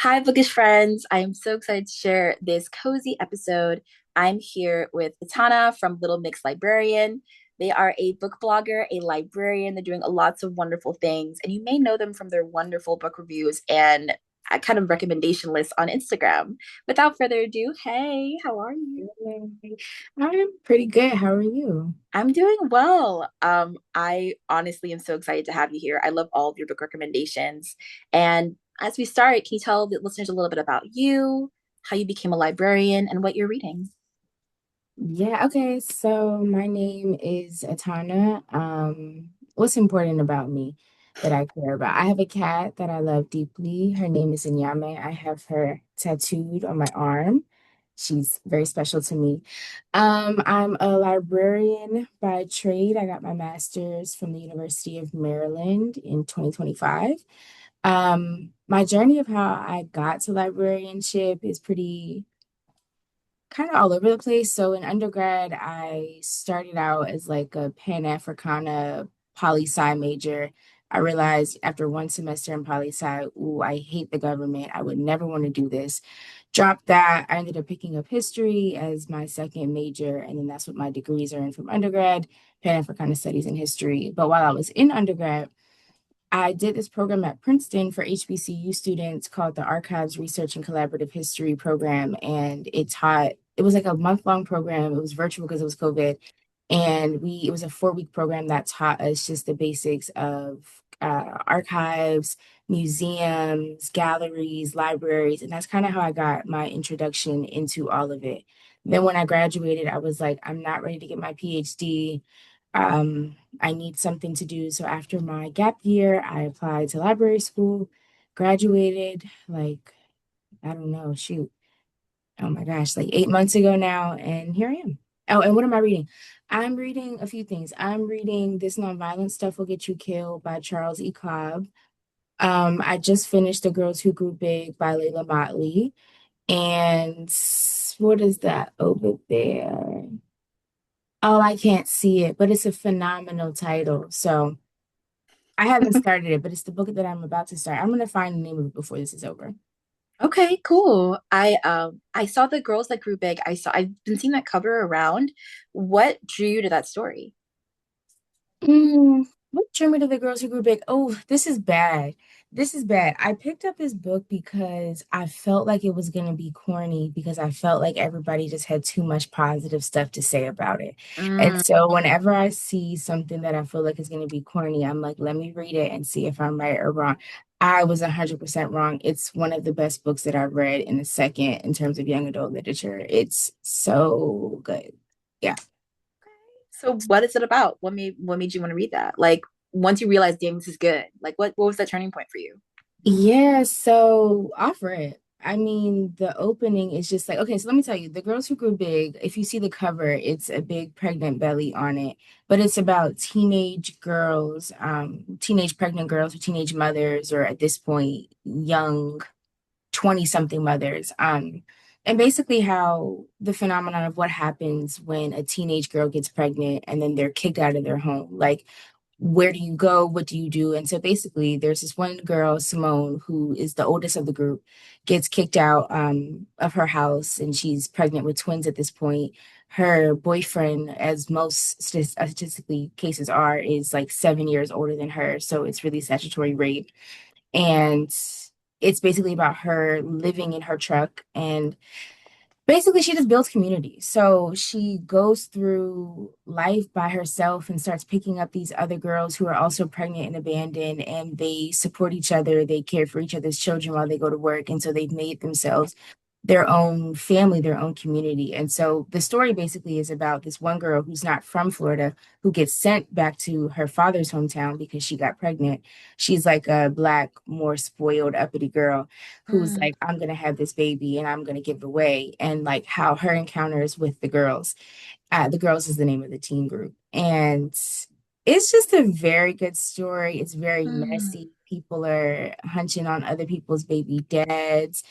Hi, bookish friends. I am so excited to share this cozy episode. I'm here with Etana from Little Mix Librarian. They are a book blogger, a librarian. They're doing lots of wonderful things, and you may know them from their wonderful book reviews and a kind of recommendation list on Instagram. Without further ado, hey, how are you? I'm pretty good. How are you? I'm doing well. I honestly am so excited to have you here. I love all of your book recommendations. And as we start, can you tell the listeners a little bit about you, how you became a librarian, and what you're reading? Yeah, okay. So my name is Etana. What's important about me that I care about? I have a cat that I love deeply. Her name is Inyame. I have her tattooed on my arm. She's very special to me. I'm a librarian by trade. I got my master's from the University of Maryland in 2025. My journey of how I got to librarianship is pretty kind of all over the place. So in undergrad, I started out as like a Pan-Africana poli-sci major. I realized after one semester in poli-sci, ooh, I hate the government. I would never want to do this. Dropped that. I ended up picking up history as my second major, and then that's what my degrees are in from undergrad, Pan-Africana Studies and History. But while I was in undergrad, I did this program at Princeton for HBCU students called the Archives Research and Collaborative History Program. And it was like a month-long program. It was virtual because it was COVID. And it was a 4-week program that taught us just the basics of archives, museums, galleries, libraries. And that's kind of how I got my introduction into all of it. Then when I graduated, I was like, I'm not ready to get my PhD. I need something to do. So after my gap year, I applied to library school, graduated like, I don't know, shoot. Oh my gosh, like 8 months ago now, and here I am. Oh, and what am I reading? I'm reading a few things. I'm reading This Nonviolent Stuff Will Get You Killed by Charles E. Cobb. I just finished The Girls Who Grew Big by Leila Mottley. And what is that over there? Oh, I can't see it, but it's a phenomenal title. So I haven't started it, but it's the book that I'm about to start. I'm gonna find the name of it before this is over. Okay, cool. I saw the girls that grew big. I've been seeing that cover around. What drew you to that story? What drew me to the girls who grew big? Oh, this is bad. This is bad. I picked up this book because I felt like it was going to be corny because I felt like everybody just had too much positive stuff to say about it. And Mm, so whenever I see something that I feel like is going to be corny, I'm like, let me read it and see if I'm right or wrong. I was 100% wrong. It's one of the best books that I've read in a second in terms of young adult literature. It's so good. Yeah. so what is it about? What made you want to read that? Like once you realized, damn, this is good. Like what was that turning point for you? Yeah, so offer it. I mean, the opening is just like, okay, so let me tell you, The Girls Who Grew Big, if you see the cover, it's a big pregnant belly on it, but it's about teenage girls, teenage pregnant girls or teenage mothers, or at this point, young 20 something mothers. And basically how the phenomenon of what happens when a teenage girl gets pregnant and then they're kicked out of their home. Like, where do you go? What do you do? And so basically, there's this one girl, Simone, who is the oldest of the group, gets kicked out of her house, and she's pregnant with twins at this point. Her boyfriend, as most statistically cases are, is like 7 years older than her. So it's really statutory rape. And it's basically about her living in her truck and basically, she just builds community. So she goes through life by herself and starts picking up these other girls who are also pregnant and abandoned, and they support each other. They care for each other's children while they go to work. And so they've made themselves their own family, their own community. And so the story basically is about this one girl who's not from Florida who gets sent back to her father's hometown because she got pregnant. She's like a black, more spoiled, uppity girl who's Mm, like, I'm gonna have this baby and I'm gonna give it away. And like how her encounters with the girls. The Girls is the name of the teen group. And it's just a very good story. It's very mm, messy. People are hunching on other people's baby dads.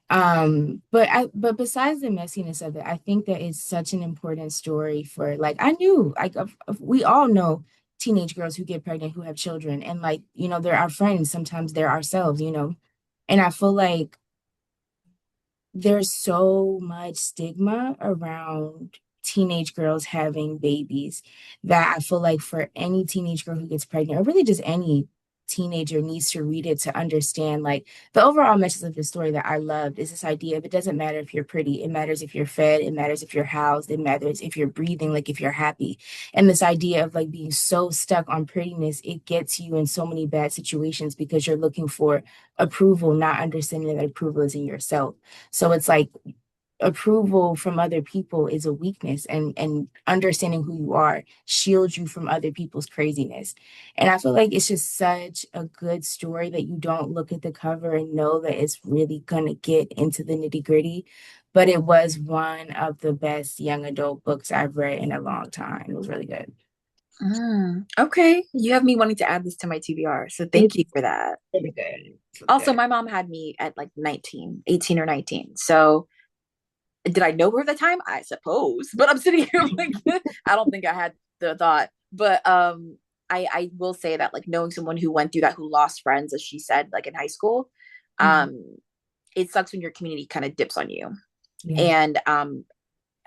But besides the messiness of it, I think that it's such an important story for like I knew we all know teenage girls who get pregnant who have children and like they're our friends, sometimes they're ourselves. And I feel like there's so much stigma around teenage girls having babies that I feel like for any teenage girl who gets pregnant, or really just any teenager needs to read it to understand like the overall message of the story that I loved is this idea of it doesn't matter if you're pretty, it matters if you're fed, it matters if you're housed, it matters if you're breathing, like if you're happy. And this idea of like being so stuck on prettiness, it gets you in so many bad situations because you're looking for approval, not understanding that approval is in yourself. So it's like approval from other people is a weakness, and understanding who you are shields you from other people's craziness. And I feel like it's just such a good story that you don't look at the cover and know that it's really gonna get into the nitty-gritty. But it was one of the best young adult books I've read in a long time. It was really good. Okay, you have me wanting to add this to my TBR, so thank you It's for that. really good. It's really Also, good. my mom had me at like 19, 18 or 19. So did I know her at the time? I suppose. But I'm sitting here like I don't think I had the thought. But I will say that like knowing someone who went through that, who lost friends, as she said, like in high school, Mhm. um, it sucks when your community kind of dips on you. Yeah. And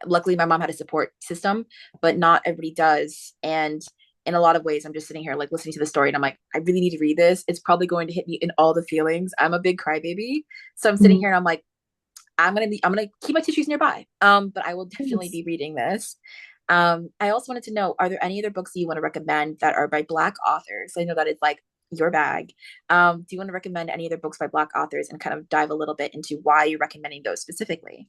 luckily my mom had a support system, but not everybody does. And in a lot of ways, I'm just sitting here like listening to the story and I'm like, I really need to read this. It's probably going to hit me in all the feelings. I'm a big crybaby. So I'm sitting Mhm. here and I'm like, I'm gonna keep my tissues nearby. But I will definitely Yes. be reading this. I also wanted to know, are there any other books that you want to recommend that are by Black authors? I know that it's like your bag. Do you want to recommend any other books by Black authors and kind of dive a little bit into why you're recommending those specifically?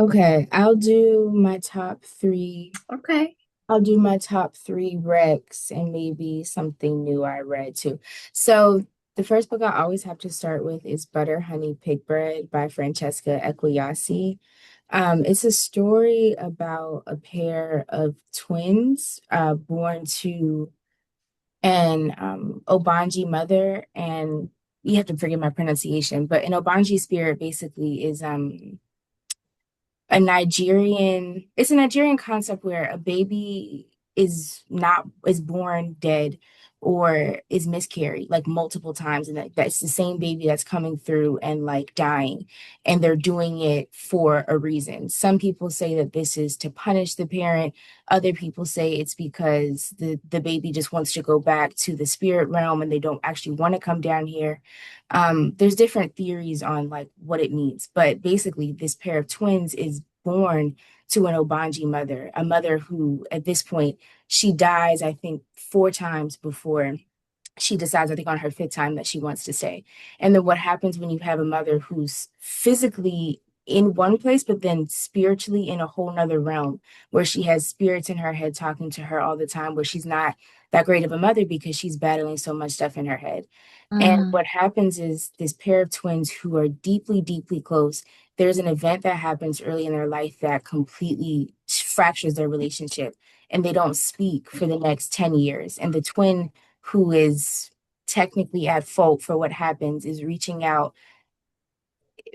Okay, I'll do my top three. Okay. I'll do my top three recs and maybe something new I read too. So the first book I always have to start with is Butter, Honey, Pig Bread by Francesca Ekuwaysi. It's a story about a pair of twins born to an Obanji mother, and you have to forgive my pronunciation, but an Obanji spirit basically is it's a Nigerian concept where a baby is born dead or is miscarried like multiple times, and that's the same baby that's coming through and like dying, and they're doing it for a reason. Some people say that this is to punish the parent, other people say it's because the baby just wants to go back to the spirit realm and they don't actually want to come down here. There's different theories on like what it means, but basically, this pair of twins is born to an Obanji mother, a mother who, at this point, she dies, I think, four times before she decides, I think, on her fifth time that she wants to stay. And then what happens when you have a mother who's physically in one place, but then spiritually in a whole nother realm, where she has spirits in her head talking to her all the time, where she's not that great of a mother because she's battling so much stuff in her head. And Mm, what happens is this pair of twins who are deeply, deeply close, there's an event that happens early in their life that completely fractures their relationship, and they don't speak for the next 10 years. And the twin who is technically at fault for what happens is reaching out,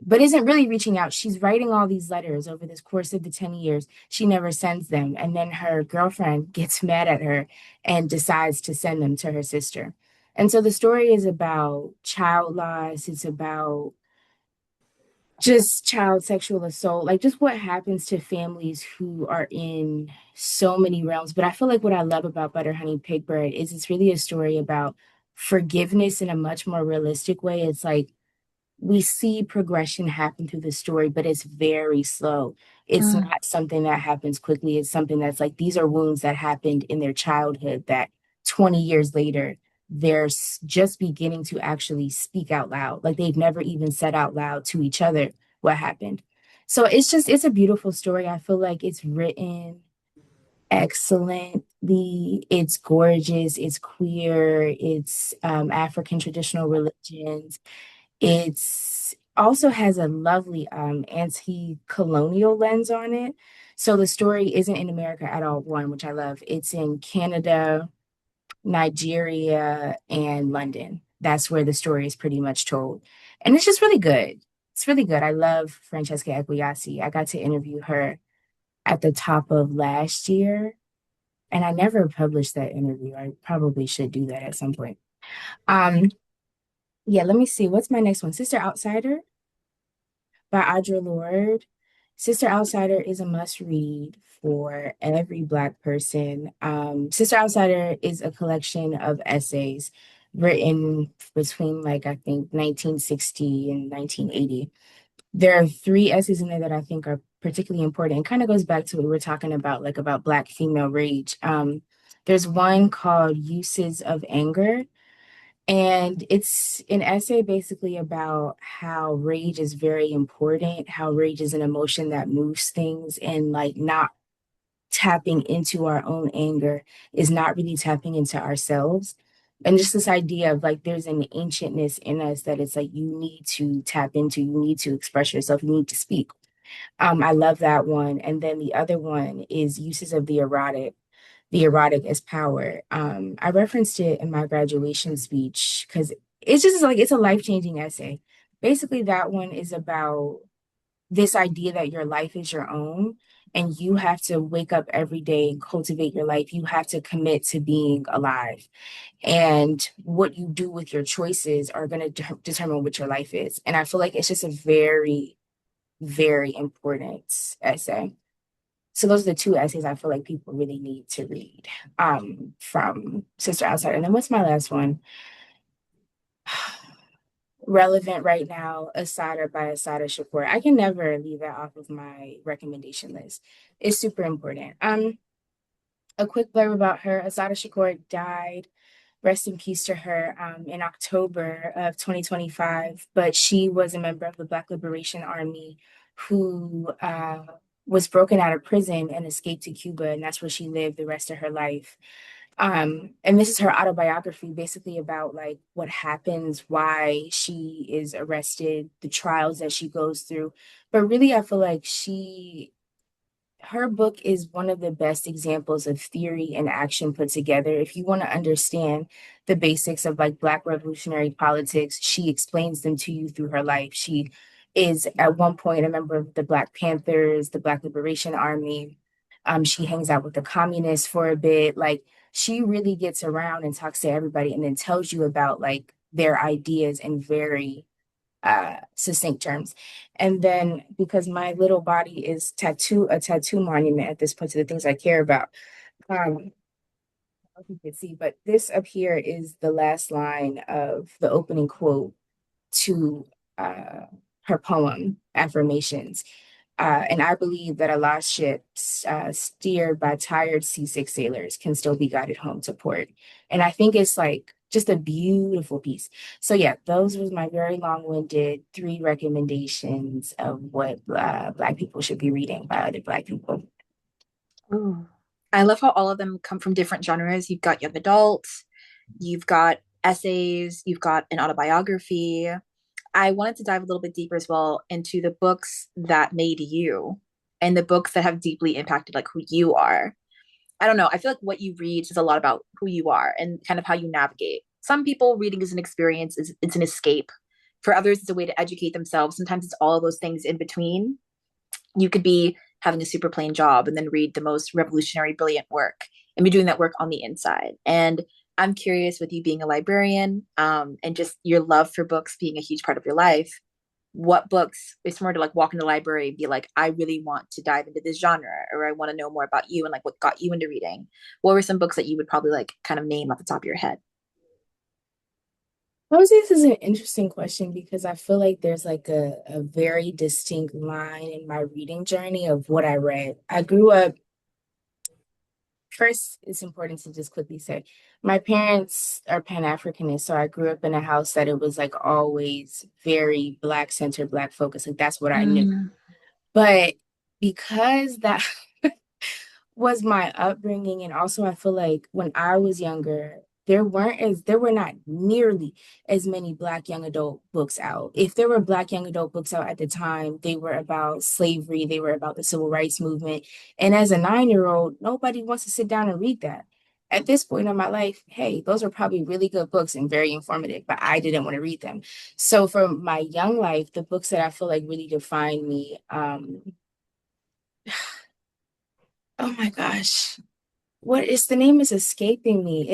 but isn't really reaching out. She's writing all these letters over this course of the 10 years. She never sends them. And then her girlfriend gets mad at her and decides to send them to her sister. And so the story is about child loss. It's about just child sexual assault, like just what happens to families who are in so many realms. But I feel like what I love about Butter Honey Pig Bread is it's really a story about forgiveness in a much more realistic way. It's like we see progression happen through the story, but it's very slow. It's mm, not something that happens quickly. It's something that's like these are wounds that happened in their childhood that 20 years later, they're just beginning to actually speak out loud. Like they've never even said out loud to each other what happened. So it's a beautiful story. I feel like it's written excellently. It's gorgeous. It's queer. It's African traditional religions. It's also has a lovely anti-colonial lens on it. So the story isn't in America at all, one, which I love. It's in Canada, Nigeria, and London. That's where the story is pretty much told. And it's just really good. It's really good. I love Francesca Ekuwaysi. I got to interview her at the top of last year, and I never published that interview. I probably should do that at some point. Um, yeah, let me see. What's my next one? Sister Outsider by Audre Lorde. Sister Outsider is a must read for every Black person. Sister Outsider is a collection of essays written between, like, I think 1960 and 1980. There are three essays in there that I think are particularly important. It kind of goes back to what we were talking about, like about Black female rage. There's one called Uses of Anger, and it's an essay basically about how rage is very important, how rage is an emotion that moves things, and like not tapping into our own anger is not really tapping into ourselves. And just this idea of like there's an ancientness in us that it's like you need to tap into, you need to express yourself, you need to speak. I love that one. And then the other one is Uses of the Erotic. The Erotic as Power. I referenced it in my graduation speech because it's just like it's a life-changing essay. Basically, that one is about this idea that your life is your own and you have to wake up every day and cultivate your life. You have to commit to being alive. And what you do with your choices are going to determine what your life is. And I feel like it's just a very, very important essay. So those are the two essays I feel like people really need to read from Sister Outside. And then what's my last one? Relevant right now, Assata by Assata Shakur. I can never leave that off of my recommendation list. It's super important. A quick blurb about her. Assata Shakur died, rest in peace to her, in October of 2025. But she was a member of the Black Liberation Army who was broken out of prison and escaped to Cuba. And that's where she lived the rest of her life. And this is her autobiography, basically about like what happens, why she is arrested, the trials that she goes through. But really, I feel like her book is one of the best examples of theory and action put together. If you want to understand the basics of like Black revolutionary politics, she explains them to you through her life. She is at one point a member of the Black Panthers, the Black Liberation Army. She hangs out with the communists for a bit. Like she really gets around and talks to everybody and then tells you about like their ideas in very succinct terms. And then because my little body is a tattoo monument at this point to the things I care about. I don't know if you can see, but this up here is the last line of the opening quote to her poem, Affirmations. And I believe that a lost ship steered by tired seasick sailors can still be guided home to port. And I think it's like just a beautiful piece. So yeah, those was my very long-winded three recommendations of what Black people should be reading by other Black people. Ooh. I love how all of them come from different genres. You've got young adult, you've got essays, you've got an autobiography. I wanted to dive a little bit deeper as well into the books that made you and the books that have deeply impacted like who you are. I don't know. I feel like what you read says a lot about who you are and kind of how you navigate. Some people reading is an experience, it's an escape. For others, it's a way to educate themselves. Sometimes it's all of those things in between. You could be having a super plain job and then read the most revolutionary, brilliant work and be doing that work on the inside. And I'm curious with you being a librarian and just your love for books being a huge part of your life. What books, if someone were to like walk in the library and be like, I really want to dive into this genre or I want to know more about you and like what got you into reading? What were some books that you would probably like kind of name off the top of your head? I would say this is an interesting question because I feel like there's like a very distinct line in my reading journey of what I read. I grew up First, it's important to just quickly say my parents are Pan-Africanists, so I grew up in a house that it was like always very Black centered, Black focused. Like that's what I knew. Mm. But because that was my upbringing. And also, I feel like when I was younger, there were not nearly as many Black young adult books out. If there were Black young adult books out at the time, they were about slavery, they were about the civil rights movement. And as a 9-year old, nobody wants to sit down and read that. At this point in my life, hey, those are probably really good books and very informative, but I didn't want to read them. So for my young life, the books that I feel like really define me, oh my gosh, what is the name is escaping me.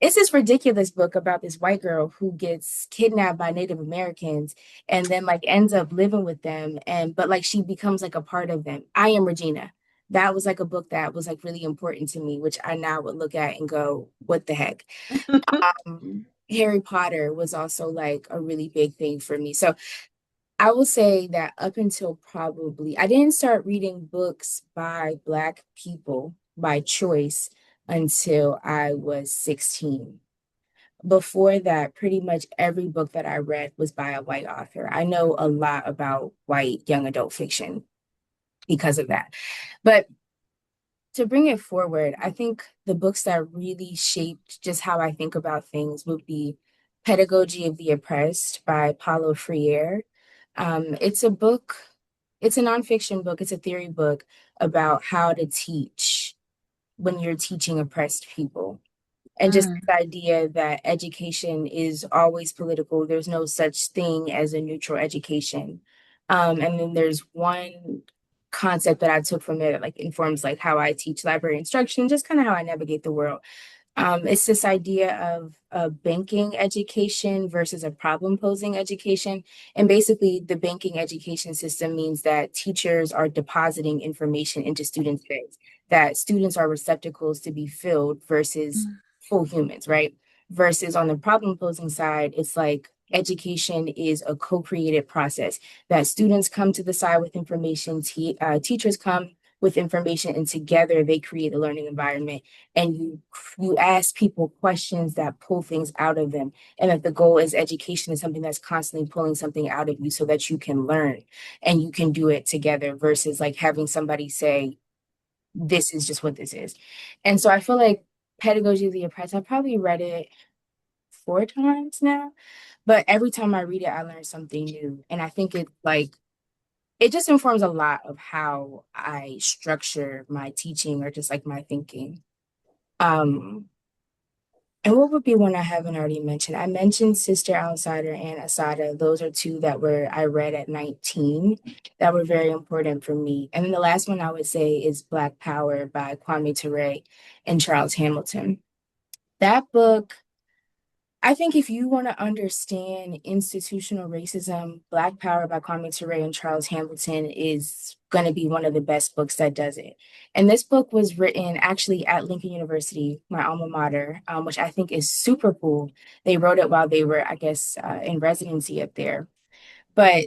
it's this ridiculous book about this white girl who gets kidnapped by Native Americans and then like ends up living with them and but like she becomes like a part of them. I Am Regina. That was like a book that was like really important to me, which I now would look at and go, what the heck? Harry Potter was also like a really big thing for me. So I will say that up until probably, I didn't start reading books by Black people by choice until I was 16. Before that, pretty much every book that I read was by a white author. I know a lot about white young adult fiction because of that. But to bring it forward, I think the books that really shaped just how I think about things would be Pedagogy of the Oppressed by Paulo Freire. It's a book, it's a nonfiction book, it's a theory book about how to teach when you're teaching oppressed people. And just Mm, the idea that education is always political. There's no such thing as a neutral education. And then there's one concept that I took from it that like informs like how I teach library instruction, just kind of how I navigate the world. It's this idea of a banking education versus a problem posing education. And basically, the banking education system means that teachers are depositing information into students' heads, that students are receptacles to be filled versus mm, full humans, right? Versus on the problem posing side, it's like education is a co created process that students come to the side with information, teachers come with information, and together they create a learning environment and you ask people questions that pull things out of them and that the goal is education is something that's constantly pulling something out of you so that you can learn and you can do it together versus like having somebody say this is just what this is. And so I feel like Pedagogy of the Oppressed, I probably read it 4 times now, but every time I read it I learn something new and I think it like it just informs a lot of how I structure my teaching or just like my thinking. um And what would be one I haven't already mentioned? I mentioned Sister Outsider and Assata. Those are two that were I read at 19 that were very important for me. And then the last one I would say is Black Power by Kwame Ture and Charles Hamilton. That book, I think if you want to understand institutional racism, Black Power by Kwame Ture and Charles Hamilton is going to be one of the best books that does it. And this book was written actually at Lincoln University, my alma mater, which I think is super cool. They wrote it while they were, I guess, in residency up there. But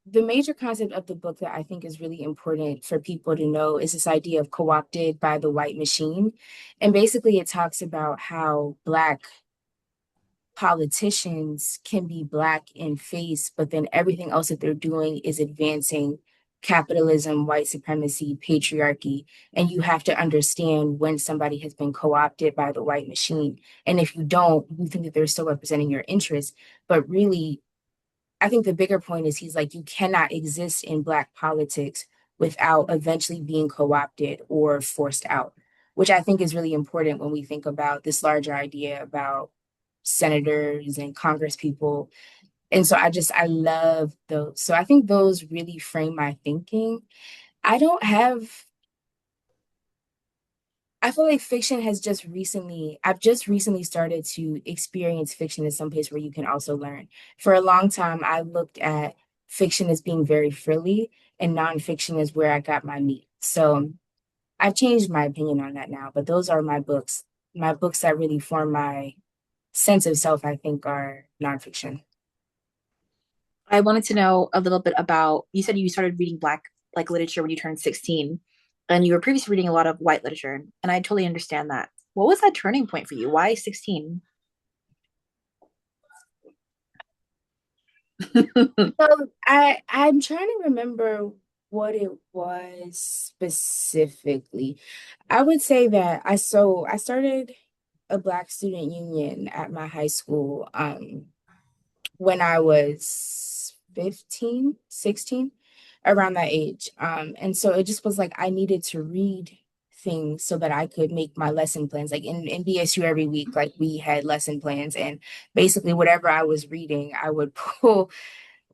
the major concept of the book that I think is really important for people to know is this idea of co-opted by the white machine. And basically, it talks about how Black politicians can be Black in face, but then everything else that they're doing is advancing capitalism, white supremacy, patriarchy. And you have to understand when somebody has been co opted by the white machine. And if you don't, you think that they're still representing your interests. But really, I think the bigger point is he's like, you cannot exist in Black politics without eventually being co opted or forced out, which I think is really important when we think about this larger idea about senators and congress people. And so I love those. So I think those really frame my thinking. I don't have, I feel like fiction has just recently, I've just recently started to experience fiction as some place where you can also learn. For a long time, I looked at fiction as being very frilly and nonfiction is where I got my meat. So I've changed my opinion on that now, but those are my books. My books that really form my sense of self, I think, are nonfiction. I wanted to know a little bit about, you said you started reading Black like literature when you turned 16, and you were previously reading a lot of white literature, and I totally understand that. What was that turning point for you? Why 16? So I'm trying to remember what it was specifically. I would say that I started a Black student union at my high school when I was 15, 16, around that age. And so it just was like I needed to read things so that I could make my lesson plans. Like in BSU every week, like we had lesson plans and basically whatever I was reading, I would pull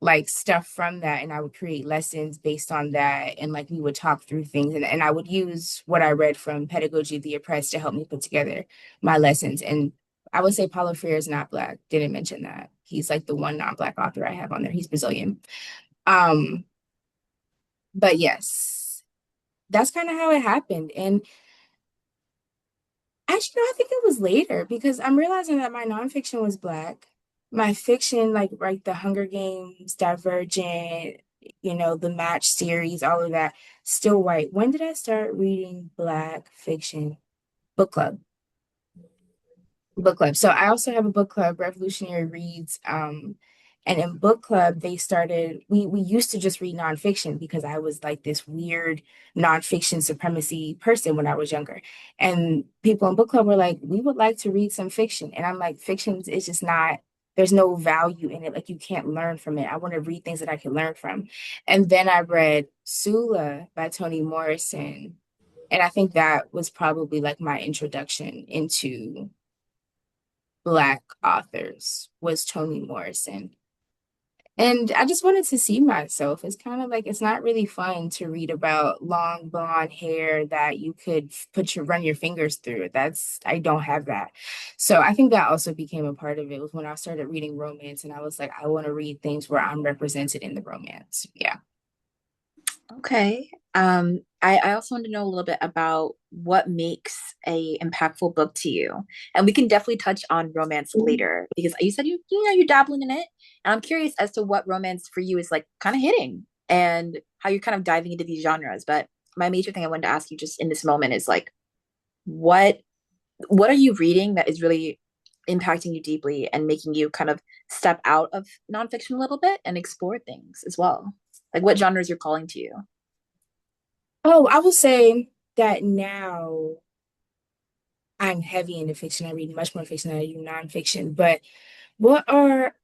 like stuff from that, and I would create lessons based on that, and like we would talk through things, and I would use what I read from Pedagogy of the Oppressed to help me put together my lessons. And I would say Paulo Freire is not Black. Didn't mention that. He's like the one non-Black author I have on there. He's Brazilian. Um, but yes, that's kind of how it happened. And actually, no, I think it was later because I'm realizing that my nonfiction was Black. My fiction, like the Hunger Games, Divergent, the Match series, all of that, still white. When did I start reading Black fiction? Book club. Book club. So I also have a book club, Revolutionary Reads. And in book club, they started, we used to just read nonfiction because I was like this weird nonfiction supremacy person when I was younger. And people in book club were like, we would like to read some fiction. And I'm like, fiction is just not, there's no value in it. Like you can't learn from it. I want to read things that I can learn from. And then I read Sula by Toni Morrison. And I think that was probably like my introduction into Black authors was Toni Morrison. And I just wanted to see myself. It's kind of like it's not really fun to read about long blonde hair that you could run your fingers through. I don't have that. So I think that also became a part of it was when I started reading romance and I was like, I want to read things where I'm represented in the romance. Yeah. Okay. I also want to know a little bit about what makes a impactful book to you. And we can definitely touch on romance later because you said you're dabbling in it. And I'm curious as to what romance for you is like kind of hitting and how you're kind of diving into these genres. But my major thing I wanted to ask you just in this moment is like what what are you reading that is really impacting you deeply and making you kind of step out of nonfiction a little bit and explore things as well? Like what genres you're calling to you? Oh, I will say that now I'm heavy into fiction. I read much more fiction than I do nonfiction. But what are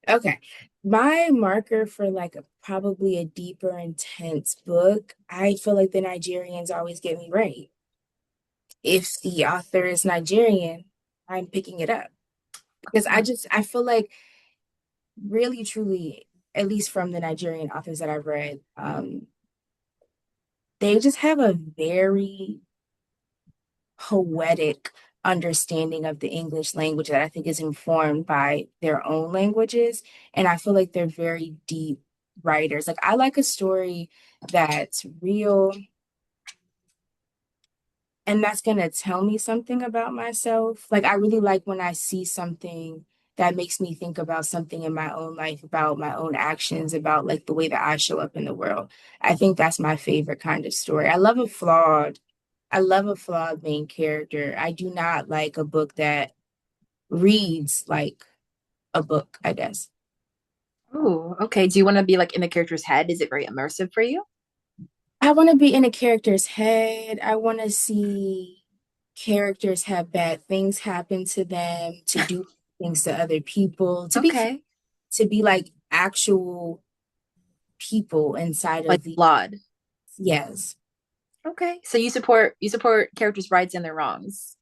Okay. My marker for like probably a deeper, intense book, I feel like the Nigerians always get me right. If the author is Nigerian, I'm picking it up because I feel like really, truly, at least from the Nigerian authors that I've read, they just have a very poetic understanding of the English language that I think is informed by their own languages. And I feel like they're very deep writers. Like I like a story that's real and that's going to tell me something about myself. Like I really like when I see something that makes me think about something in my own life, about my own actions, about like the way that I show up in the world. I think that's my favorite kind of story. I love a flawed main character. I do not like a book that reads like a book, I guess. Oh, okay. Do you want to be like in the character's head? Is it very immersive for you? I want to be in a character's head. I want to see characters have bad things happen to them, to do things to other people, Okay. to be like actual people inside Like of the flawed. yes. Okay. So you support characters' rights and their wrongs.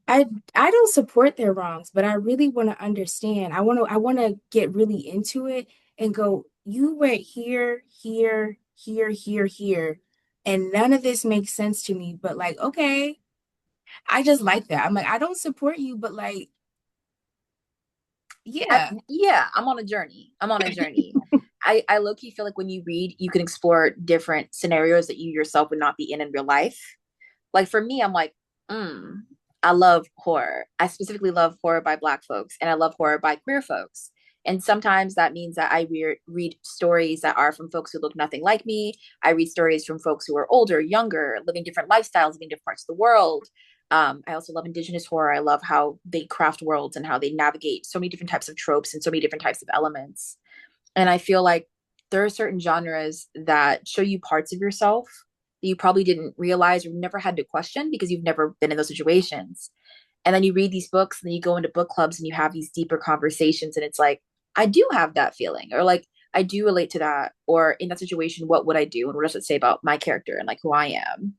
I I don't support their wrongs, but I really want to understand. I want to get really into it and go, you went here, here, here, here, here, and none of this makes sense to me, but like, okay, I just like that. I'm like, I don't support you, but like, yeah. Yeah, I'm on a journey. I'm on a journey. I low key feel like when you read, you can explore different scenarios that you yourself would not be in real life. Like for me, I'm like, mm, I love horror. I specifically love horror by Black folks, and I love horror by queer folks. And sometimes that means that read stories that are from folks who look nothing like me. I read stories from folks who are older, younger, living different lifestyles, living different parts of the world. I also love Indigenous horror. I love how they craft worlds and how they navigate so many different types of tropes and so many different types of elements. And I feel like there are certain genres that show you parts of yourself that you probably didn't realize or never had to question because you've never been in those situations. And then you read these books and then you go into book clubs and you have these deeper conversations and it's like, I do have that feeling, or like I do relate to that, or in that situation, what would I do? And what does it say about my character and like who I am?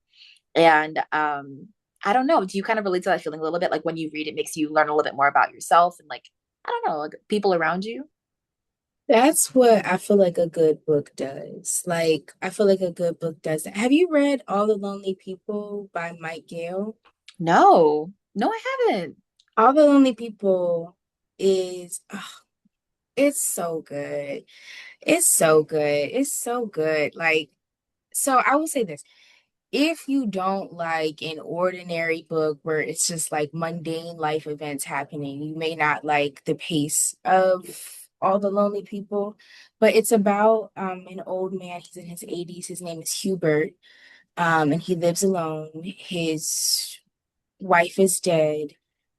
And I don't know. Do you kind of relate to that feeling a little bit? Like when you read, it makes you learn a little bit more about yourself and like I don't know, like people around you? That's what I feel like a good book does. Like, I feel like a good book does that. Have you read All the Lonely People by Mike Gale? No, no, I haven't. All the Lonely People is, it's so good. It's so good. It's so good. Like, so I will say this. If you don't like an ordinary book where it's just like mundane life events happening, you may not like the pace of All the Lonely People. But it's about an old man. He's in his 80s. His name is Hubert, and he lives alone. His wife is dead.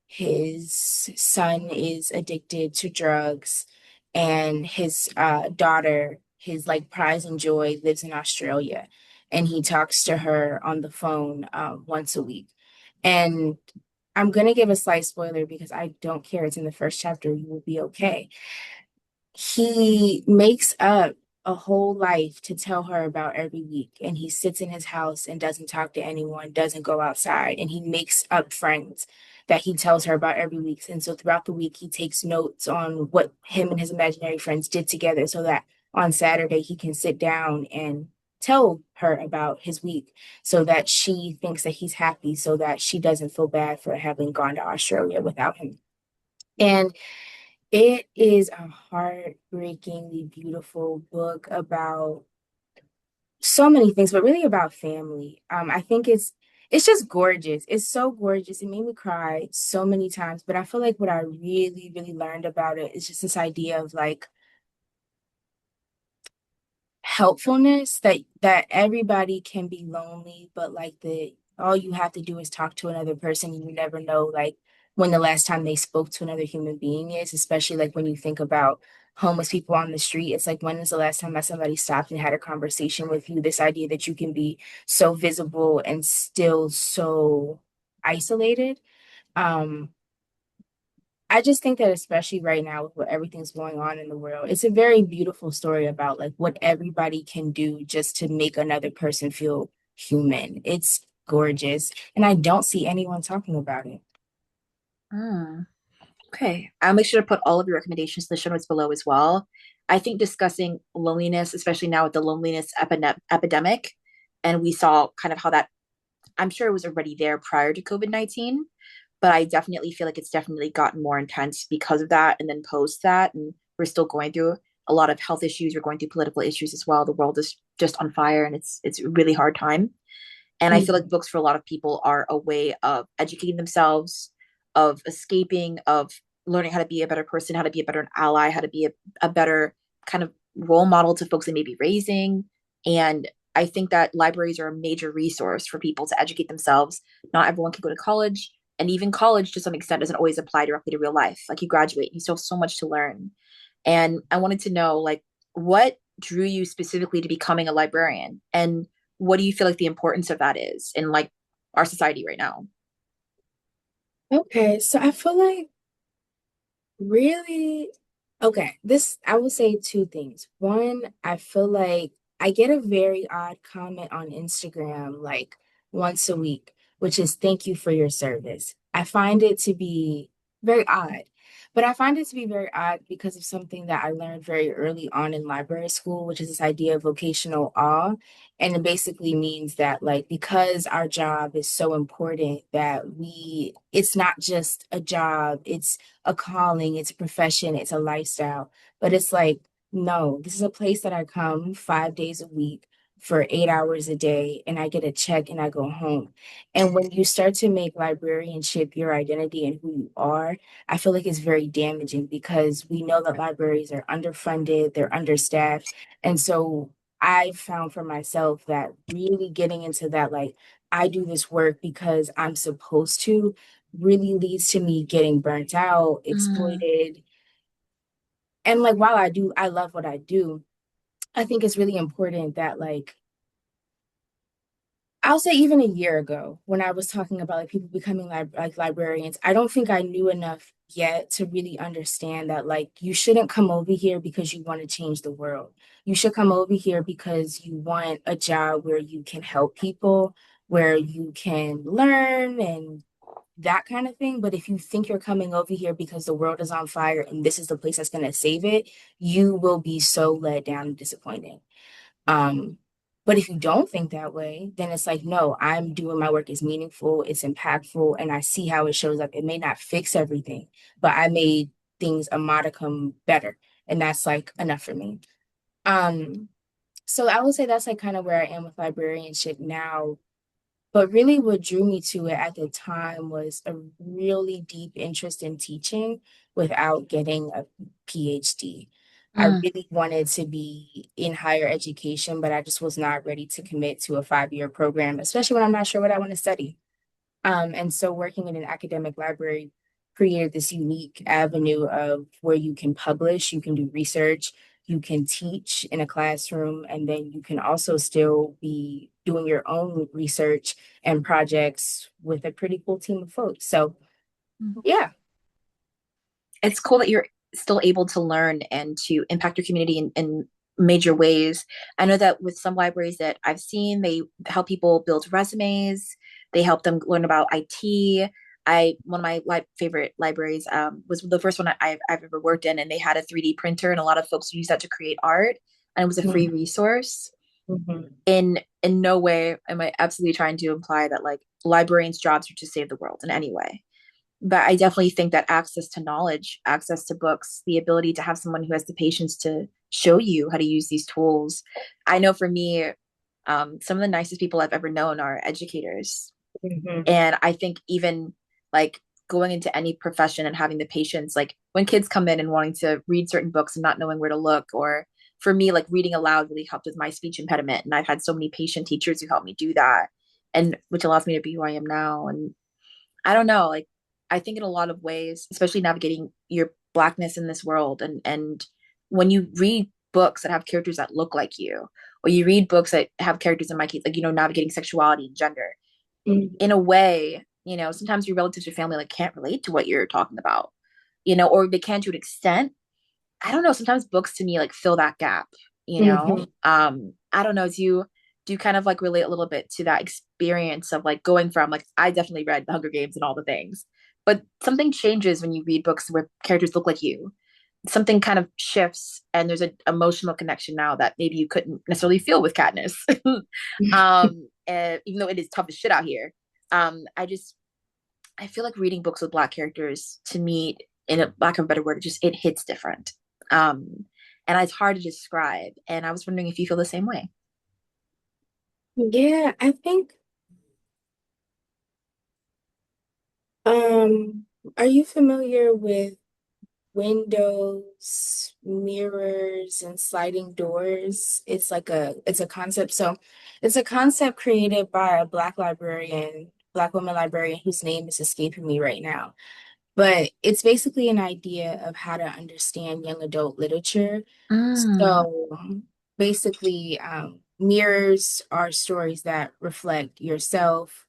His son is addicted to drugs, and his daughter, his like prize and joy, lives in Australia, and he talks to her on the phone once a week. And I'm gonna give a slight spoiler because I don't care. It's in the first chapter. You will be okay. He makes up a whole life to tell her about every week, and he sits in his house and doesn't talk to anyone, doesn't go outside, and he makes up friends that he tells her about every week. And so throughout the week he takes notes on what him and his imaginary friends did together so that on Saturday he can sit down and tell her about his week so that she thinks that he's happy, so that she doesn't feel bad for having gone to Australia without him. And it is a heartbreakingly beautiful book about so many things, but really about family. I think it's just gorgeous. It's so gorgeous. It made me cry so many times, but I feel like what I really, really learned about it is just this idea of like helpfulness that everybody can be lonely, but like the all you have to do is talk to another person and you never know like when the last time they spoke to another human being is, especially like when you think about homeless people on the street. It's like when is the last time that somebody stopped and had a conversation with you? This idea that you can be so visible and still so isolated. Um, I just think that especially right now with what everything's going on in the world, it's a very beautiful story about like what everybody can do just to make another person feel human. It's gorgeous, and I don't see anyone talking about it. Mm, okay. I'll make sure to put all of your recommendations in the show notes below as well. I think discussing loneliness, especially now with the loneliness epidemic, and we saw kind of how that, I'm sure it was already there prior to COVID-19, but I definitely feel like it's definitely gotten more intense because of that and then post that. And we're still going through a lot of health issues. We're going through political issues as well. The world is just on fire and it's a really hard time. And I feel like Mhm. books for a lot of people are a way of educating themselves, of escaping, of learning how to be a better person, how to be a better ally, how to be a better kind of role model to folks they may be raising. And I think that libraries are a major resource for people to educate themselves. Not everyone can go to college. And even college, to some extent, doesn't always apply directly to real life. Like you graduate, you still have so much to learn. And I wanted to know, like, what drew you specifically to becoming a librarian? And what do you feel like the importance of that is in like our society right now? Okay, so I feel like really, okay, this I will say two things. One, I feel like I get a very odd comment on Instagram like once a week, which is thank you for your service. I find it to be very odd, but I find it to be very odd because of something that I learned very early on in library school, which is this idea of vocational awe. And it basically means that, like, because our job is so important that it's not just a job, it's a calling, it's a profession, it's a lifestyle. But it's like, no, this is a place that I come 5 days a week for 8 hours a day and I get a check and I go home. And when you start to make librarianship your identity and who you are, I feel like it's very damaging because we know that libraries are underfunded, they're understaffed. And so I've found for myself that really getting into that, like, I do this work because I'm supposed to, really leads to me getting burnt out, Mm, exploited. And like while I love what I do, I think it's really important that like I'll say even a year ago when I was talking about like people becoming like librarians, I don't think I knew enough yet to really understand that like you shouldn't come over here because you want to change the world. You should come over here because you want a job where you can help people, where you can learn and that kind of thing. But if you think you're coming over here because the world is on fire and this is the place that's going to save it, you will be so let down and disappointed. Um, but if you don't think that way, then it's like, no, I'm doing my work is meaningful, it's impactful, and I see how it shows up. It may not fix everything, but I made things a modicum better. And that's like enough for me. Um, so I would say that's like kind of where I am with librarianship now. But really, what drew me to it at the time was a really deep interest in teaching without getting a PhD. I Mm. really wanted to be in higher education, but I just was not ready to commit to a 5-year program, especially when I'm not sure what I want to study. And so working in an academic library created this unique avenue of where you can publish, you can do research, you can teach in a classroom, and then you can also still be doing your own research and projects with a pretty cool team of folks. So yeah. It's cool that you're still able to learn and to impact your community in major ways. I know that with some libraries that I've seen, they help people build resumes. They help them learn about IT. One of my favorite libraries was the first one I've ever worked in, and they had a 3D printer, and a lot of folks use that to create art, and it was a free resource. Mhm. In no way am I absolutely trying to imply that like librarians' jobs are to save the world in any way, but I definitely think that access to knowledge, access to books, the ability to have someone who has the patience to show you how to use these tools. I know for me, some of the nicest people I've ever known are educators. Mhm. And I think even like going into any profession and having the patience, like when kids come in and wanting to read certain books and not knowing where to look, or for me, like reading aloud really helped with my speech impediment. And I've had so many patient teachers who helped me do that, and which allows me to be who I am now. And I don't know, like I think in a lot of ways, especially navigating your blackness in this world, and when you read books that have characters that look like you, or you read books that have characters in my case, like navigating sexuality and gender, Mhm. in a way, sometimes your relatives or family like can't relate to what you're talking about, or they can to an extent. I don't know. Sometimes books to me like fill that gap, you know? Mhm. I don't know. Do you kind of like relate a little bit to that experience of like going from like I definitely read The Hunger Games and all the things, but something changes when you read books where characters look like you. Something kind of shifts and there's an emotional connection now that maybe you couldn't necessarily feel with Katniss. And even though it is tough as shit out here. I feel like reading books with black characters to me, in a lack of a better word, it hits different. And it's hard to describe. And I was wondering if you feel the same way. Yeah, I think um are you familiar with windows, mirrors, and sliding doors? It's a concept. So it's a concept created by a Black woman librarian whose name is escaping me right now. But it's basically an idea of how to understand young adult literature. Mm, So basically, mirrors are stories that reflect yourself.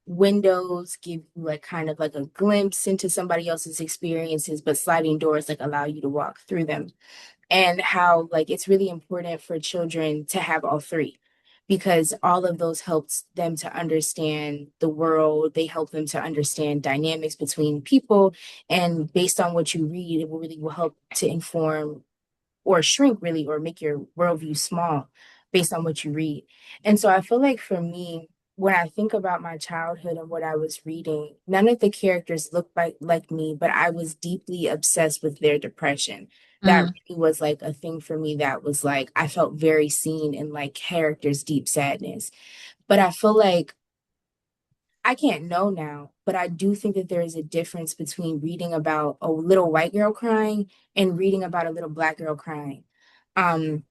Windows give you like kind of like a glimpse into somebody else's experiences, but sliding doors like allow you to walk through them. And how like it's really important for children to have all three because all of those helps them to understand the world. They help them to understand dynamics between people. And based on what you read, it really will help to inform or shrink really or make your worldview small based on what you read. And so I feel like for me, when I think about my childhood and what I was reading, none of the characters looked like me, but I was deeply obsessed with their depression. That mm, really was like a thing for me that was like I felt very seen in like characters' deep sadness. But I feel like I can't know now, but I do think that there is a difference between reading about a little white girl crying and reading about a little black girl crying. Um,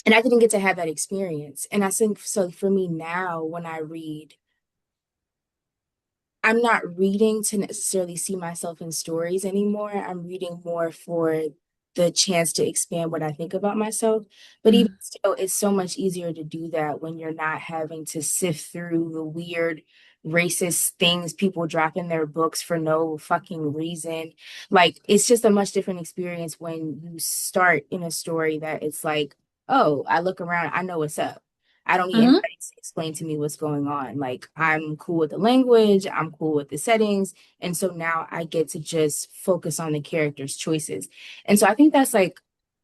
and I didn't get to have that experience. And I think so for me now, when I read, I'm not reading to necessarily see myself in stories anymore. I'm reading more for the chance to expand what I think about myself. But even mm. still, it's so much easier to do that when you're not having to sift through the weird racist things people drop in their books for no fucking reason. Like, it's just a much different experience when you start in a story that it's like, oh, I look around, I know what's up. I don't need Hmm. anybody to explain to me what's going on. Like, I'm cool with the language, I'm cool with the settings. And so now I get to just focus on the characters' choices. And so I think that's like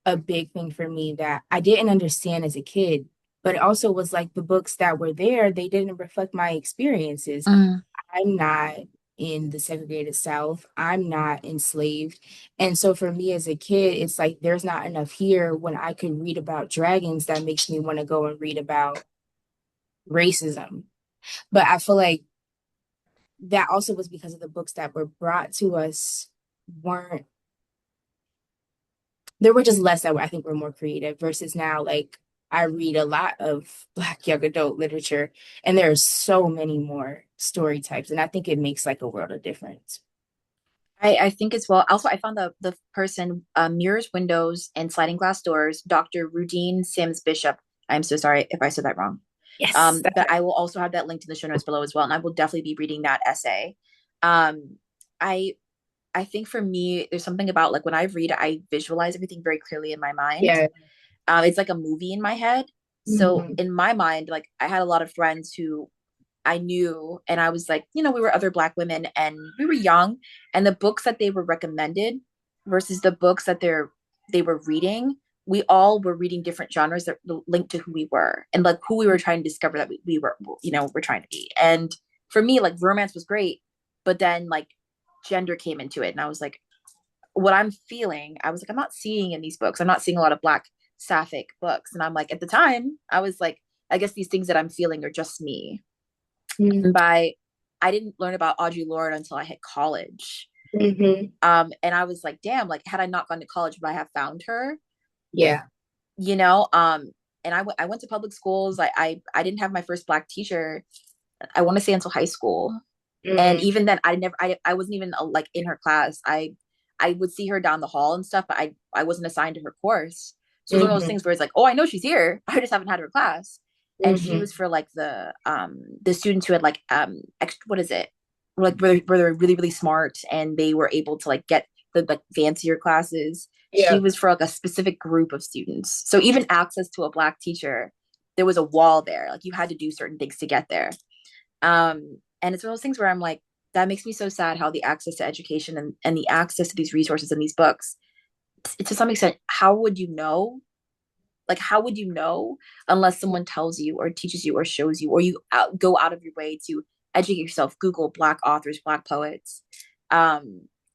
a big thing for me that I didn't understand as a kid, but it also was like the books that were there, they didn't reflect my experiences. Mm. I'm not in the segregated South. I'm not enslaved. And so for me as a kid, it's like there's not enough here when I could read about dragons that makes me want to go and read about racism. But I feel like that also was because of the books that were brought to us weren't there were just less that were, I think were more creative versus now like I read a lot of Black young adult literature and there are so many more story types and I think it makes like a world of difference. I think as well. Also, I found the person Mirrors, Windows, and Sliding Glass Doors, Dr. Rudine Sims Bishop. I'm so sorry if I said that wrong. Yes, that's But right. I will also have that linked in the show notes below as well, and I will definitely be reading that essay. Um, I I think for me, there's something about like when I read, I visualize everything very clearly in my mind. Yeah. It's like a movie in my head. So Hmm. in my mind, like I had a lot of friends who I knew, and I was like, we were other Black women, and we were young, and the books that they were recommended versus the books that they were reading, we all were reading different genres that linked to who we were and like who we were trying to discover that we were, we're trying to be. And for me, like romance was great, but then like gender came into it, and I was like, what I'm feeling, I was like, I'm not seeing in these books. I'm not seeing a lot of Black sapphic books, and I'm like, at the time, I was like, I guess these things that I'm feeling are just me. And by I didn't learn about Audre Lorde until I hit college. Mm-hmm. And I was like, damn, like had I not gone to college, would I have found her? Yeah. You know? And I went to public schools. I didn't have my first Black teacher, I want to say until high school. And Mm-hmm. even then I wasn't even like in her class. I would see her down the hall and stuff, but I wasn't assigned to her course. So it was one of those Mm-hmm. things where it's like, oh, I know she's here, I just haven't had her class. And she was Mm-hmm. for like the students who had like extra, what is it, like where they're really really smart and they were able to like get the like fancier classes. She Yeah. was for like a specific group of students, so even access to a Black teacher, there was a wall there, like you had to do certain things to get there. And it's one of those things where I'm like, that makes me so sad how the access to education and the access to these resources and these books, to some extent, how would you know? Like, how would you know unless someone tells you or teaches you or shows you, or you go out of your way to educate yourself? Google Black authors, Black poets. I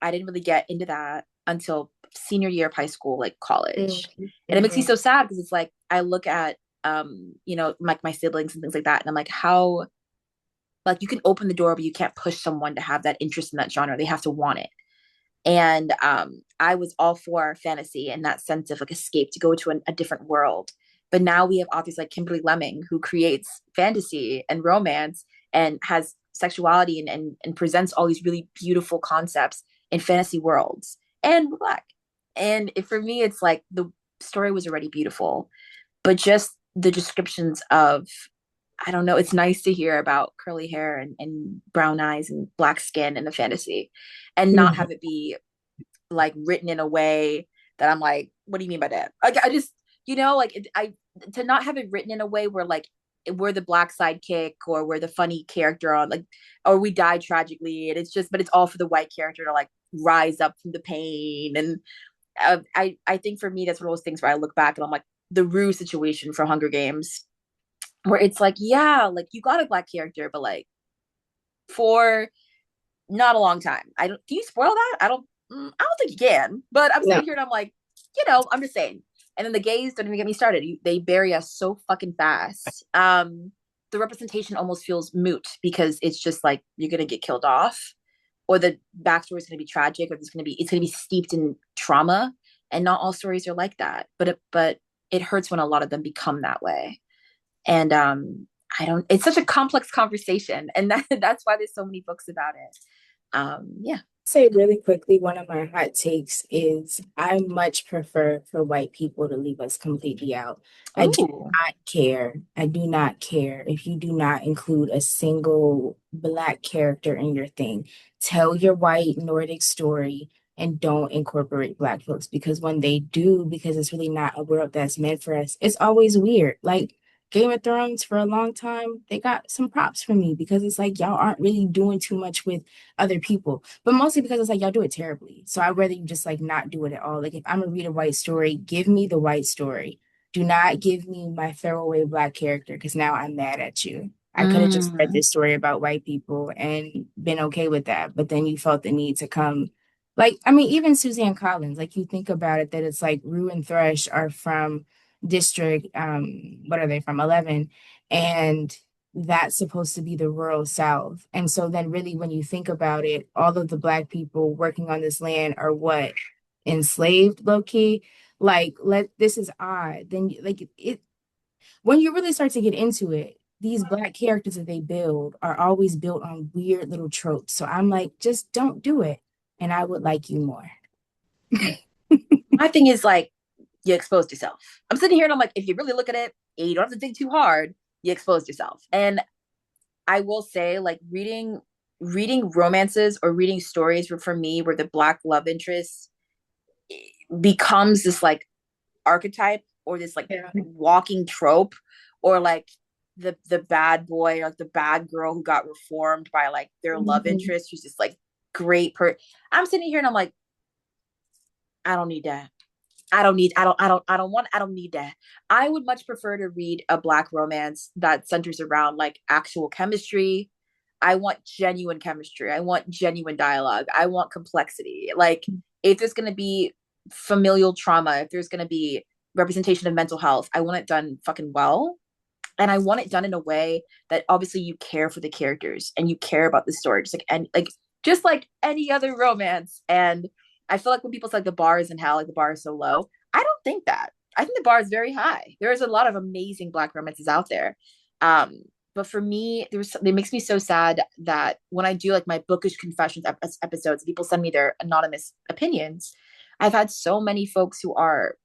didn't really get into that until senior year of high school, like college. Mm-hmm. And it makes me Mm-hmm. so sad because it's like I look at like my siblings and things like that, and I'm like, how, like you can open the door but you can't push someone to have that interest in that genre, they have to want it. And I was all for fantasy and that sense of like escape to go to a different world, but now we have authors like Kimberly Lemming who creates fantasy and romance and has sexuality and presents all these really beautiful concepts in fantasy worlds, and we're Black. And for me it's like the story was already beautiful, but just the descriptions of, I don't know. It's nice to hear about curly hair and brown eyes and Black skin in the fantasy, and not Mm-hmm. have it be like written in a way that I'm like, what do you mean by that? Like, I just, like to not have it written in a way where like we're the Black sidekick or we're the funny character on like, or we die tragically, and it's just, but it's all for the white character to like rise up from the pain. And I think for me that's one of those things where I look back and I'm like, the Rue situation for Hunger Games, where it's like, yeah, like you got a Black character, but like for not a long time. I don't. Can you spoil that? I don't think you can. But I'm No. sitting here and I'm like, I'm just saying. And then the gays don't even get me started. They bury us so fucking fast. The representation almost feels moot because it's just like you're gonna get killed off, or the backstory is gonna be tragic, or it's gonna be steeped in trauma. And not all stories are like that. But it hurts when a lot of them become that way. And I don't, it's such a complex conversation, and that's why there's so many books about it. Yeah. Say really quickly, one of my hot takes is I much prefer for white people to leave us completely out. I do Oh. not care. I do not care if you do not include a single Black character in your thing. Tell your white Nordic story and don't incorporate Black folks because when they do, because it's really not a world that's meant for us, it's always weird. Like Game of Thrones for a long time, they got some props from me because it's like y'all aren't really doing too much with other people, but mostly because it's like y'all do it terribly. So I'd rather you just like not do it at all. Like if I'm gonna read a white story, give me the white story. Do not give me my throwaway black character because now I'm mad at you. I could have just read Mm. this story about white people and been okay with that, but then you felt the need to come. Like, I mean, even Suzanne Collins, like you think about it, that it's like Rue and Thrush are from district, what are they from, 11, and that's supposed to be the rural South. And so then really when you think about it, all of the black people working on this land are what, enslaved, low key. Like, let this is odd. Then like it, when you really start to get into it, these black characters that they build are always built on weird little tropes. So I'm like, just don't do it, and I would like you more. My thing is like, you exposed yourself. I'm sitting here and I'm like, if you really look at it, you don't have to think too hard. You exposed yourself. And I will say, like, reading romances or reading stories for me where the black love interest becomes this like archetype or this like Yeah. walking trope, or like the bad boy or like the bad girl who got reformed by like their love Mhm. interest who's just like great I'm sitting here and I'm like, I don't need that. I don't need that. I would much prefer to read a black romance that centers around like actual chemistry. I want genuine chemistry. I want genuine dialogue. I want complexity. Like, if there's going to be familial trauma, if there's going to be representation of mental health, I want it done fucking well. And I want it done in a way that obviously you care for the characters and you care about the story, just like any other romance. And I feel like when people say like the bar is in hell, like the bar is so low, I don't think that. I think the bar is very high. There's a lot of amazing black romances out there. Um, but for me, it makes me so sad that when I do like my bookish confessions episodes, people send me their anonymous opinions. I've had so many folks who are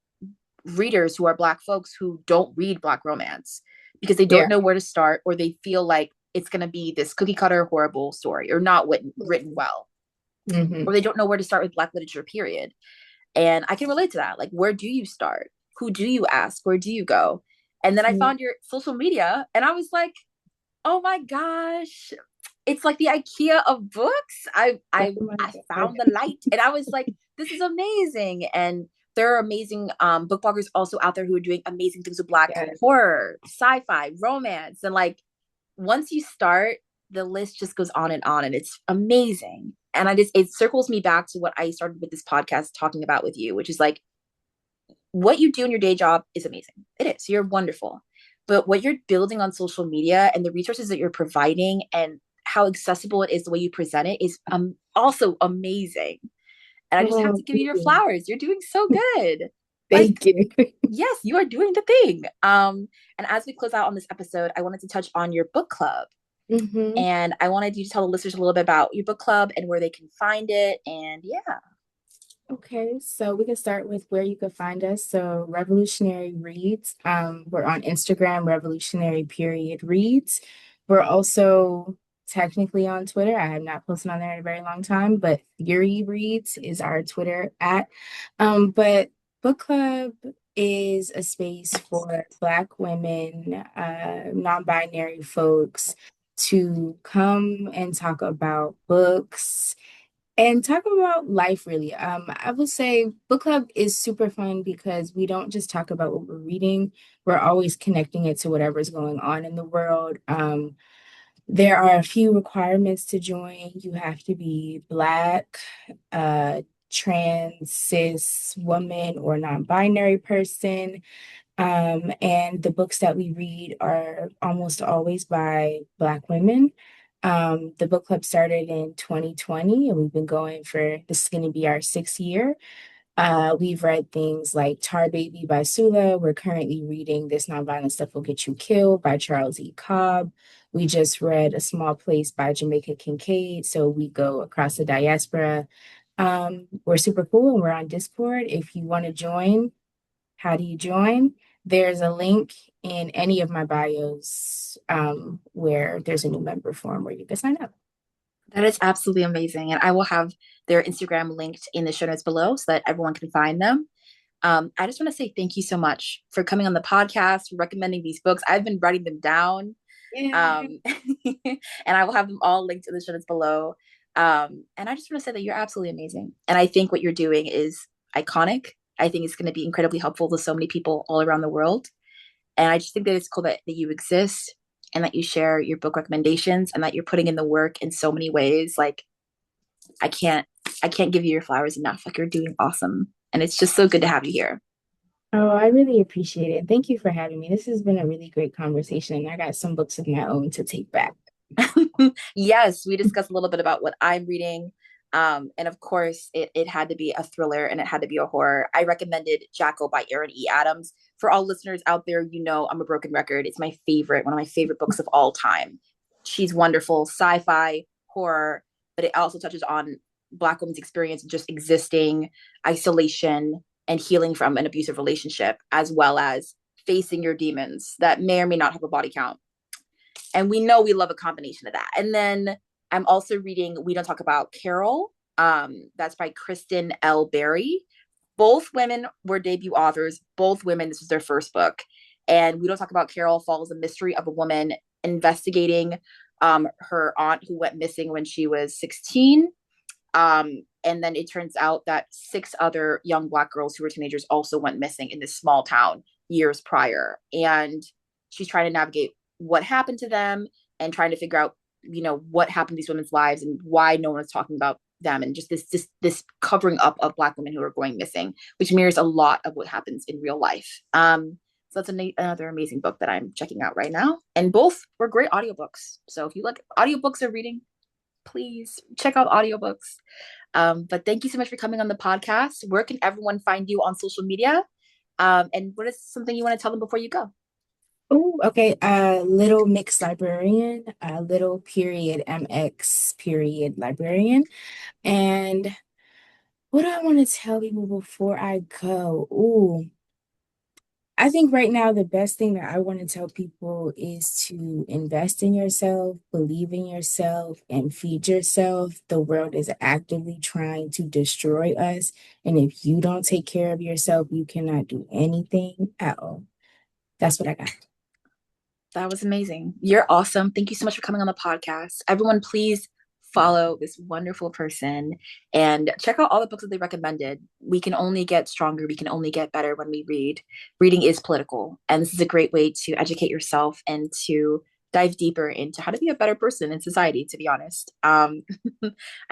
readers who are black folks who don't read black romance because they don't Yeah. know where to start, or they feel like it's going to be this cookie cutter horrible story or not written well, Hmm. or they don't know where to start with black literature, period. And I can relate to that. Like, where do you start? Who do you ask? Where do you go? And then I found your social media and I was like, oh my gosh, it's like the IKEA of books. Oh my I God. found the light and I was like, this is amazing. And there are amazing book bloggers also out there who are doing amazing things with black Yes. horror, sci-fi, romance. And like, once you start, the list just goes on and it's amazing. And it circles me back to what I started with this podcast talking about with you, which is like, what you do in your day job is amazing. It is. You're wonderful. But what you're building on social media and the resources that you're providing and how accessible it is, the way you present it is also amazing. And I just have Oh, to give you thank your you. flowers. You're doing so good. Like, Thank you. yes, you are doing the thing. And as we close out on this episode, I wanted to touch on your book club. Hmm. And I wanted you to tell the listeners a little bit about your book club and where they can find it. And yeah. Okay, so we can start with where you can find us. So Revolutionary Reads. We're on Instagram, Revolutionary period Reads. We're also technically on Twitter. I have not posted on there in a very long time, but Fury Reads is our Twitter at. But Book Club is a space for Black women, non-binary folks to come and talk about books and talk about life really. I would say book club is super fun because we don't just talk about what we're reading, we're always connecting it to whatever's going on in the world. There are a few requirements to join. You have to be Black, uh, trans, cis, woman, or non-binary person. And the books that we read are almost always by Black women. The book club started in 2020, and we've been going for this is going to be our sixth year. We've read things like Tar Baby by Sula. We're currently reading This Nonviolent Stuff Will Get You Killed by Charles E. Cobb. We just read A Small Place by Jamaica Kincaid. So we go across the diaspora. We're super cool and we're on Discord. If you want to join, how do you join? There's a link in any of my bios where there's a new member form where you can sign up. That is absolutely amazing. And I will have their Instagram linked in the show notes below so that everyone can find them. I just want to say thank you so much for coming on the podcast, for recommending these books. I've been writing them down, Yeah. um, and I will have them all linked in the show notes below. And I just want to say that you're absolutely amazing. And I think what you're doing is iconic. I think it's going to be incredibly helpful to so many people all around the world. And I just think that it's cool that you exist and that you share your book recommendations and that you're putting in the work in so many ways. Like I can't I can't give you your flowers enough. Like you're doing awesome. And it's just so good to have you here. Oh, I really appreciate it. Thank you for having me. This has been a really great conversation. I got some books of my own to take back. Yes, we discussed a little bit about what I'm reading. And of course, it had to be a thriller and it had to be a horror. I recommended Jackal by Aaron E. Adams. For all listeners out there, you know I'm a broken record. It's my favorite, one of my favorite books of all time. She's wonderful, sci-fi, horror, but it also touches on Black women's experience of just existing, isolation, and healing from an abusive relationship, as well as facing your demons that may or may not have a body count, and we know we love a combination of that. And then I'm also reading We Don't Talk About Carol. That's by Kristen L. Berry. Both women were debut authors. Both women, this was their first book. And We Don't Talk About Carol follows the mystery of a woman investigating her aunt who went missing when she was 16. And then it turns out that six other young Black girls who were teenagers also went missing in this small town years prior. And she's trying to navigate what happened to them and trying to figure out, what happened to these women's lives and why no one is talking about them, and just this covering up of Black women who are going missing, which mirrors a lot of what happens in real life. So that's another amazing book that I'm checking out right now. And both were great audiobooks. So if you like audiobooks or reading, please check out audiobooks. But thank you so much for coming on the podcast. Where can everyone find you on social media? And what is something you want to tell them before you go? Oh, okay. Little Mix Librarian, little period MX period librarian. And what do I want to tell people before I go? Ooh, I think right now the best thing that I want to tell people is to invest in yourself, believe in yourself, and feed yourself. The world is actively trying to destroy us. And if you don't take care of yourself, you cannot do anything at all. That's what I got. That was amazing. You're awesome. Thank you so much for coming on the podcast. Everyone, please follow this wonderful person and check out all the books that they recommended. We can only get stronger. We can only get better when we read. Reading is political, and this is a great way to educate yourself and to dive deeper into how to be a better person in society, to be honest. I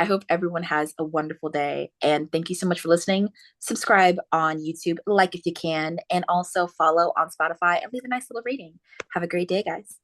hope everyone has a wonderful day. And thank you so much for listening. Subscribe on YouTube, like if you can, and also follow on Spotify and leave a nice little rating. Have a great day, guys.